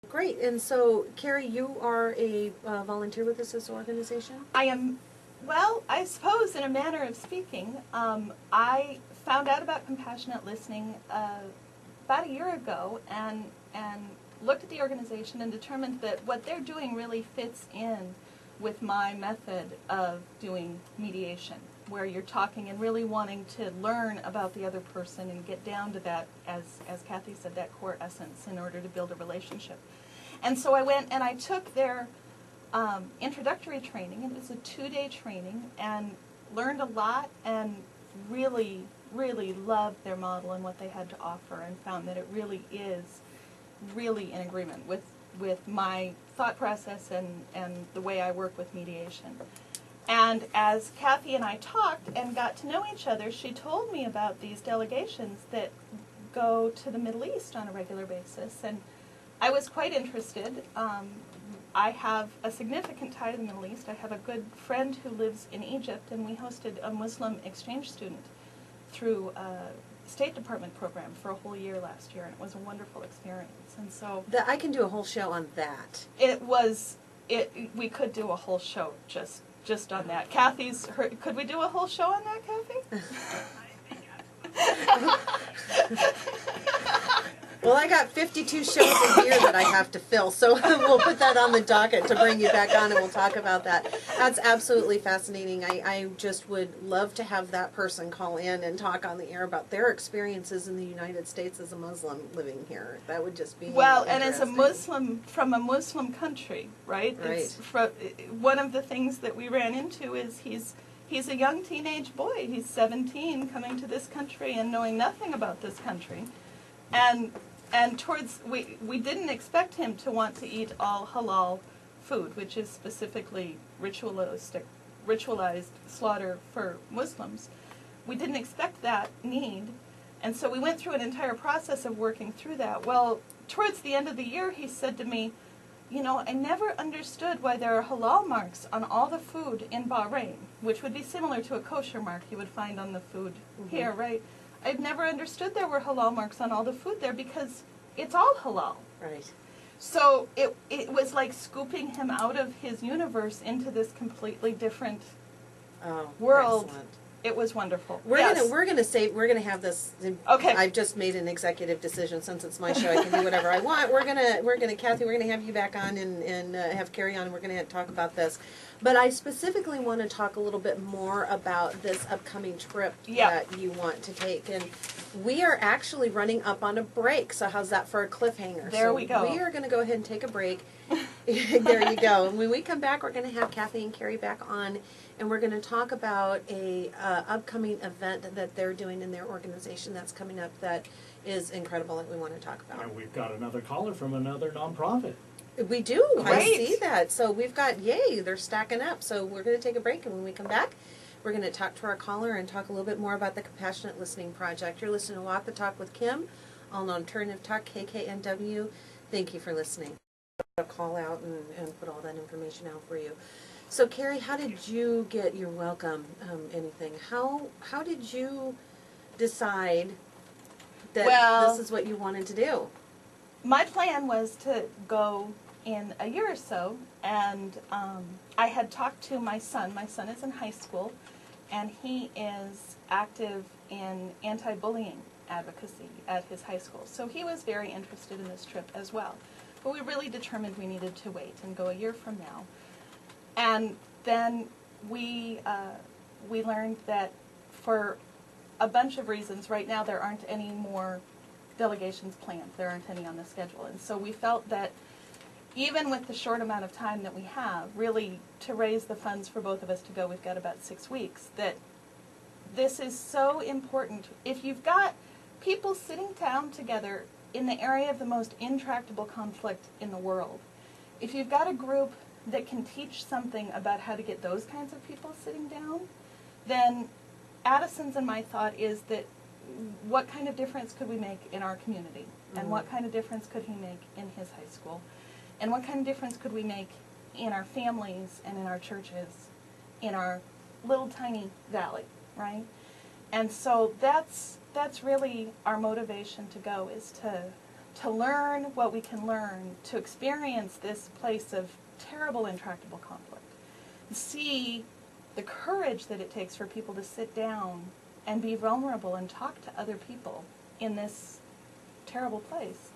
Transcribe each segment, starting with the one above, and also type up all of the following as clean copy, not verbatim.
Great. And so, Karrie, you are a volunteer with this organization? I am, well, I suppose in a manner of speaking, I found out about compassionate listening about a year ago and looked at the organization and determined that what they're doing really fits in with my method of doing mediation, where you're talking and really wanting to learn about the other person and get down to that, as Kathy said, that core essence in order to build a relationship. And so I went and I took their introductory training. It was a 2-day training, and learned a lot and really, really loved their model and what they had to offer, and found that it really is really in agreement with my thought process and the way I work with mediation. And as Kathy and I talked and got to know each other, she told me about these delegations that go to the Middle East on a regular basis, and I was quite interested. I have a significant tie to the Middle East. I have a good friend who lives in Egypt, and we hosted a Muslim exchange student through a State Department program for a whole year last year, and it was a wonderful experience. And so I can do a whole show on that. We could do a whole show just on that. Could we do a whole show on that, Kathy? Well, I got 52 shows a year that I have to fill, so we'll put that on the docket to bring you back on, and we'll talk about that. That's absolutely fascinating. I just would love to have that person call in and talk on the air about their experiences in the United States as a Muslim living here. That would just be well, and as a Muslim from a Muslim country, right? Right. One of the things that we ran into is he's a young teenage boy. He's 17, coming to this country and knowing nothing about this country, and we didn't expect him to want to eat all halal food, which is specifically ritualized slaughter for Muslims. We didn't expect that need, and so we went through an entire process of working through that. Well, towards the end of the year, he said to me, I never understood why there are halal marks on all the food in Bahrain, which would be similar to a kosher mark you would find on the food here, right? I've never understood there were halal marks on all the food there because it's all halal. Right. So it was like scooping him out of his universe into this completely different world. Excellent. It was wonderful. We're gonna have this. Okay. I've just made an executive decision. Since it's my show, I can do whatever I want. Kathy, we're gonna have you back on and have Karrie on. And we're gonna talk about this. But I specifically want to talk a little bit more about this upcoming trip that you want to take. And we are actually running up on a break. So how's that for a cliffhanger? There we go. We are going to go ahead and take a break. There you go. And when we come back, we're going to have Kathy and Karrie back on. And we're going to talk about a upcoming event that they're doing in their organization that's coming up that is incredible that we want to talk about. And we've got another caller from another nonprofit. We do. Great. I see that. So we've got, they're stacking up. So we're going to take a break, and when we come back, we're going to talk to our caller and talk a little bit more about the Compassionate Listening Project. You're listening to Walk the Talk with Kim on Alternative Talk, KKNW. Thank you for listening. I'll call out and put all that information out for you. So, Karrie, how did you get your welcome anything? How did you decide that this is what you wanted to do? My plan was to go in a year or so, and I had talked to my son. My son is in high school, and he is active in anti-bullying advocacy at his high school. So he was very interested in this trip as well. But we really determined we needed to wait and go a year from now. And then we learned that for a bunch of reasons, right now there aren't any more delegations planned. There aren't any on the schedule. And so we felt that even with the short amount of time that we have, really to raise the funds for both of us to go, we've got about 6 weeks, that this is so important. If you've got people sitting down together in the area of the most intractable conflict in the world, if you've got a group that can teach something about how to get those kinds of people sitting down, then Addison's and my thought is that what kind of difference could we make in our community? And what kind of difference could he make in his high school? And what kind of difference could we make in our families and in our churches, in our little tiny valley, right? And so that's really our motivation to go, is to learn what we can learn, to experience this place of terrible, intractable conflict, see the courage that it takes for people to sit down and be vulnerable and talk to other people in this terrible place,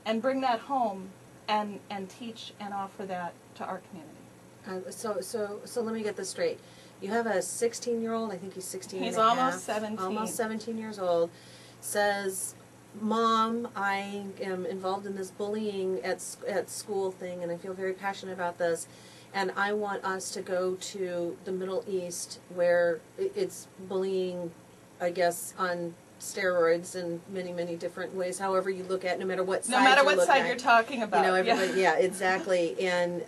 and bring that home and teach and offer that to our community. So let me get this straight. You have a 16-year-old, I think he's 16 He's and a half, almost 17. almost 17 years old, says, Mom, I am involved in this bullying at school thing, and I feel very passionate about this, and I want us to go to the Middle East where it's bullying, I guess, on steroids in many, many different ways, however you look at it, no matter what side You're talking about. You know, everybody, yeah, exactly. And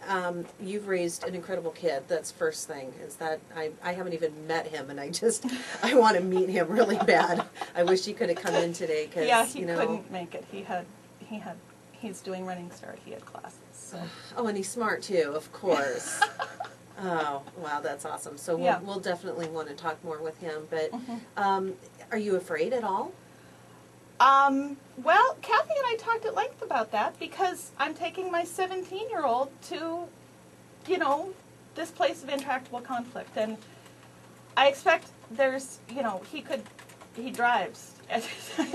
you've raised an incredible kid. That's first thing, is that I haven't even met him, and I want to meet him really bad. I wish he could have come in today, because, yeah, he couldn't make it. He's doing Running Start. He had classes. So. Oh, and he's smart too, of course. Oh, wow, that's awesome. So we'll definitely want to talk more with him. But are you afraid at all? Well, Kathy and I talked at length about that, because I'm taking my 17-year-old to, this place of intractable conflict. And I expect there's, he drives.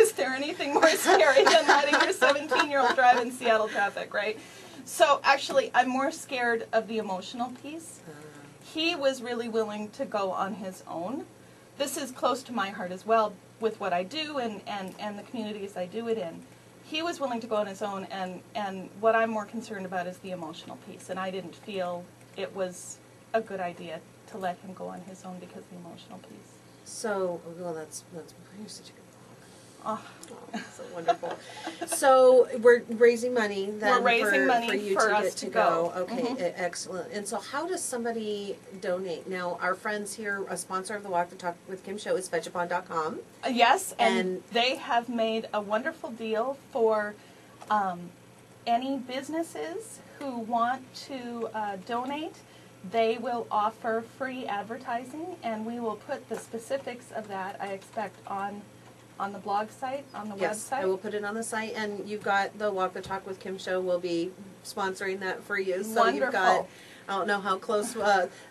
Is there anything more scary than letting your 17-year-old drive in Seattle traffic, right? So actually, I'm more scared of the emotional piece. He was really willing to go on his own. This is close to my heart as well, with what I do and the communities I do it in. He was willing to go on his own, and what I'm more concerned about is the emotional piece, and I didn't feel it was a good idea to let him go on his own because of the emotional piece. So, well, that's you're such a good Oh. so wonderful. So we're raising money then We're raising money for you for to us get to to go. go. Okay, excellent. And so how does somebody donate? Now, our friends here, a sponsor of the Walk the Talk with Kim show is fetchupon.com. Yes, and they have made a wonderful deal for any businesses who want to donate. They will offer free advertising, and we will put the specifics of that, I expect, on the blog site, on the website. Yes, I will put it on the site, and you've got the Walk the Talk with Kim show will be sponsoring that for you. So Wonderful. You've got, I don't know how close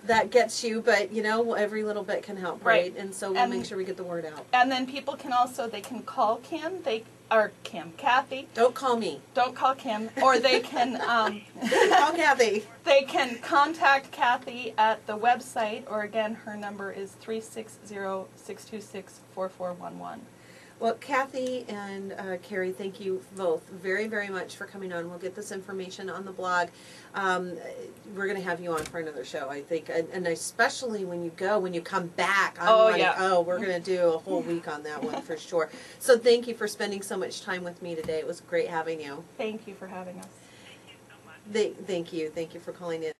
that gets you, but every little bit can help, right? And so we'll make sure we get the word out. And then people can also, they can call Kathy. Don't call me. Don't call Kim. Or they can call Kathy. They can contact Kathy at the website, or again, her number is 360-626-4411. Well, Kathy and Karrie, thank you both very, very much for coming on. We'll get this information on the blog. We're going to have you on for another show, I think, and especially when you come back. We're going to do a whole week on that one for sure. So thank you for spending so much time with me today. It was great having you. Thank you for having us. Thank you. Thank you for calling in.